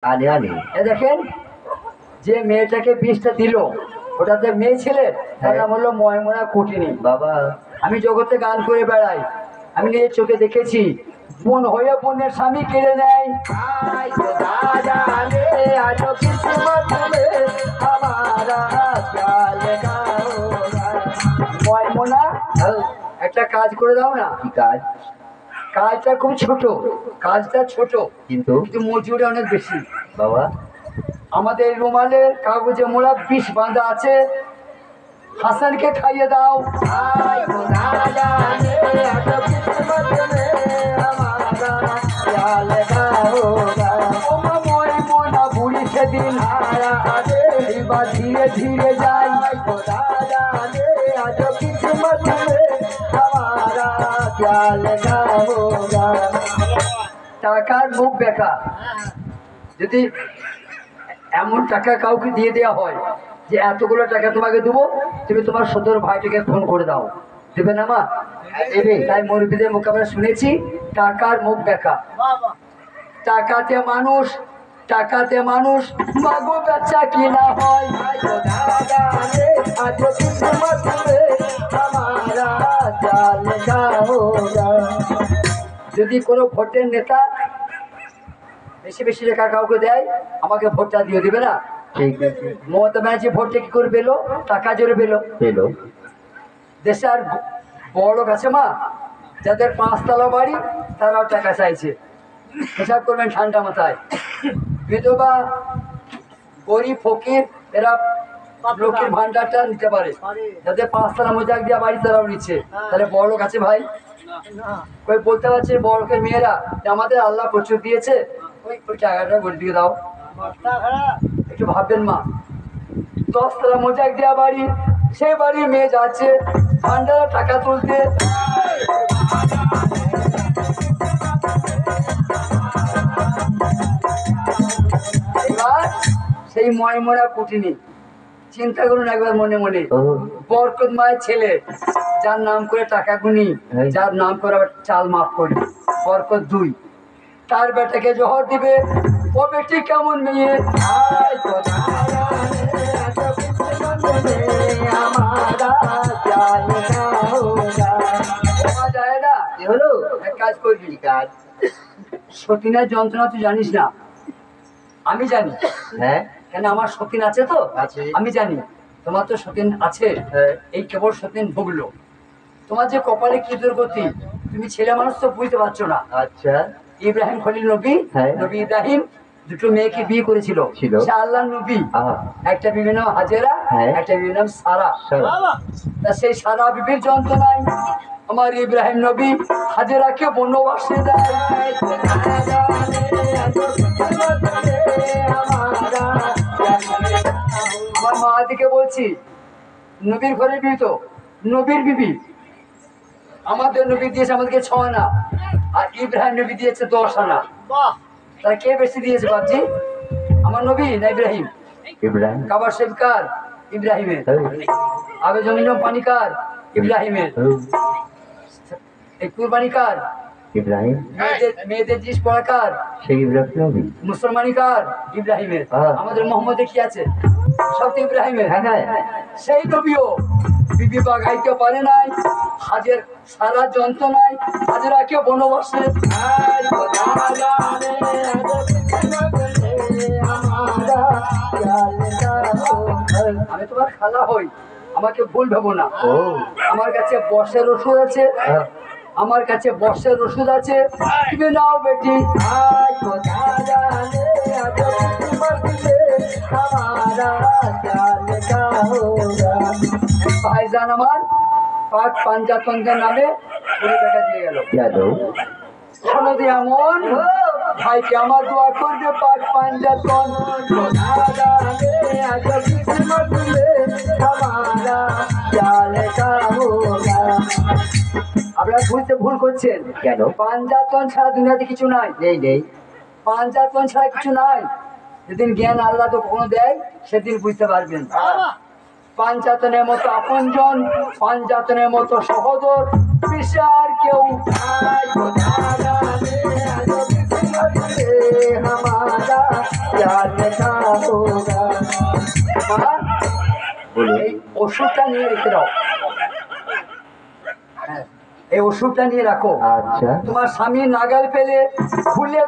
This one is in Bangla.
আনে আনে দেখেন যে মেয়েটাকে বিষটা দিল ওটাতে মেয়ে ছেলে তার নাম হলো ময়মনা কুটিনি। বাবা আমি জগতে গান করে বেড়াই, আমি নিজের চোখে দেখেছি বোন হয়ে বোনের স্বামী কেড়ে নেয়। আয় তো দাদা রে, আজ কিসমত মে হামারা क्या लगा होगा। ময়মনা একটা কাজ করে দাও না। কি কাজ? কাজটা খুব ছোট, কাজটা ছোট কিন্তু কিন্তু মজুরি অনেক বেশি। বাবা আমাদের রুমালের কাগজে মোড়া বিষ বাঁধা আছে, হাসানকে খাইয়ে দাও। আয় তো দাদা রে, আজ কিসমত মে হামারা क्या लगा होगा। ও মা ময়মনা বুড়ি সেদিন হারা আরে বা ধীরে ধীরে যাই। আয় তো দাদা রে, আজ কিসমত মে হামারা क्या लगा होगा। টাকার মুখ বেকা। যদি এমন টাকা কাউকে দিয়ে দেওয়া হয় যে এতগুলো টাকা তোমাকে দেবো, তুমি তোমার সদর ভাইটাকে ফোন করে দাও, দেবে না মা? দেবে। তাই মুরব্বীদের মুখে আমরা শুনেছি টাকার মুখ বেকা। টাকাতে মানুষ, টাকাতে মানুষ মাগো বাচ্চা কিনা হয়। আজো দাদা রে, আজো কিসমত মে হামারা क्या लगा होगा। যদি কোনো ভোটের নেতা বেশি বেশি টাকা কাউকে দেয়, আমাকে ভোটটা দিয়ে দেবে না? ঠিক আছে মমতা ব্যানার্জি ভোটটা কি করে পেলো? টাকা জোরে পেলো। পেলো দেশে আর বড় লোক আছে মা, যাদের 5 তলা বাড়ি তারাও টাকা চাইছে। হিসাব করবেন ঠান্ডা মাথায়। বিধবা গরিব ফকির এরা লক্ষ্মীর ভান্ডারটা নিতে পারে, যাদের 5 তলা মোজাক দিয়া বাড়ি তারাও নিচ্ছে। তাহলে বড় লোক আছে ভাই? কই বলতে পারছে বড় লোকের মেয়েরা যে আমাদের আল্লাহ প্রচুর দিয়েছে, ওই টাকাটা গরিবকে দাও। একটু ভাববেন মা, 10 তলা মোজাক দেওয়া বাড়ি, সেই বাড়ির মেয়ে যাচ্ছে ভান্ডারে টাকা তুলতে। এবার সেই ময়মনা কুটিনি চিন্তা করুন একবার মনে মনে। ও বরকত মায়ের ছেলে, যার নাম করে টাকা গুনি, যার নাম করে আবার চাল মাফ করি, বরকত 2, তার বেটাকে জহর দিবে। ও বেটি কেমন মেয়ে? আয় তো দাদা রে, আজ কিসমত মে হামারা क्या लगा होगा। ওমা জাহেদা, কি হলো? এক কাজ করবি। কি কাজ? সতীনের যন্ত্রণা তুই জানিস না, আমি জানি। হ্যাঁ কেন আমার সতীন আছে তো, আছে। আমি জানি। তোমার তো সতীন আছে, হ্যাঁ। এই কেবল সতীন ভুগলো। তোমার যে কপালে কি দুর্গতি, তুমি ছেলে মানুষ তো বুঝতে পারছো না। আচ্ছা ইব্রাহিম খলিল নবী, হ্যাঁ। নবী ইব্রাহিম দুটো মেয়েকে বিয়ে করেছিল। ছিল। সে আল্লাহর নবী। আহা একটা বিবি নাম হাজেরা, হ্যাঁ। একটা বিবি নাম সারা। সারা। তা সেই সারা বিবির যন্ত্রণায় আমার ইব্রাহিম নবী হাজেরাকে বনবাসে দেয়। আমার মা দিকে বলছি, নবীর ঘরে বিবি তো নবীর বিবি। আমাদের নবী দিয়েছে আমাদেরকে 6 আনা, আর ইব্রাহিম নবী দিয়েছে 10 আনা। তাহলে কে বেশি দিয়েছে বাবজি? আমার নবী না ইব্রাহিম? ইব্রাহিম। কাবার শরীফকার ইব্রাহিমের, আবে জমিন পানিকার ইব্রাহিমের, এই কুরবানিকার ইব্রাহিম। মেয়েদের জিনিস পড়াকার সেই ইব্রাহিম নবী। মুসলমানিকার ইব্রাহিমের। আমাদের মোহাম্মদে কি আছে? সব তো ইব্রাহিমের। হ্যাঁ হ্যাঁ সেই নবীও বিবি বাগাইতে পারে নাই, হাজের সারা যন্ত্রণায় হাজেরাকে বনবাসে। আমি তোমার খালা হই, আমাকে ভুল ভেবো না। ও আমার কাছে বর্ষের ওষুধ আছে, হ্যাঁ। আমার কাছে বর্ষের ওষুধ আছে, তুমি নাও বেটি। আয় তো দাদা রে, আজ কিসমত মে হামারা क्या लगा होगा। ভাইজান আমার পাক পাঞ্জাতনদের নামে 20 টাকা দিয়ে গেল। যাদব শোনো দি এমন ভাইকে আমার দোয়া করবে পাক পাঞ্জাতন। তো দাদা রে, আজ কিসমত মে হামারা क्या लगा होगा। আপনারা বুঝতে ভুল করছেন। কেন? পাঞ্জাতন ছাড়া দুনিয়াতে কিছু নাই। নেই নেই পাঞ্জাতন ছাড়া কিছু নাই। যেদিন জ্ঞান আল্লাহ তো কখনো দেয় সেদিন বুঝতে পারবেন। পাঞ্জাতনের মতো আপনজন, পাঞ্জাতনের মতো সহোদর বিশ্বে আর কেউ। আয় তো দাদা রে, আজ কিসমত মে হামারা क्या लिखा होगा। মা, বলুন। এই ওষুধটা নিয়ে রেখে দাও। হ্যাঁ, এই ওষুধটা নিয়ে রাখো। আচ্ছা। তোমার স্বামী নাগাল পেলে খুলে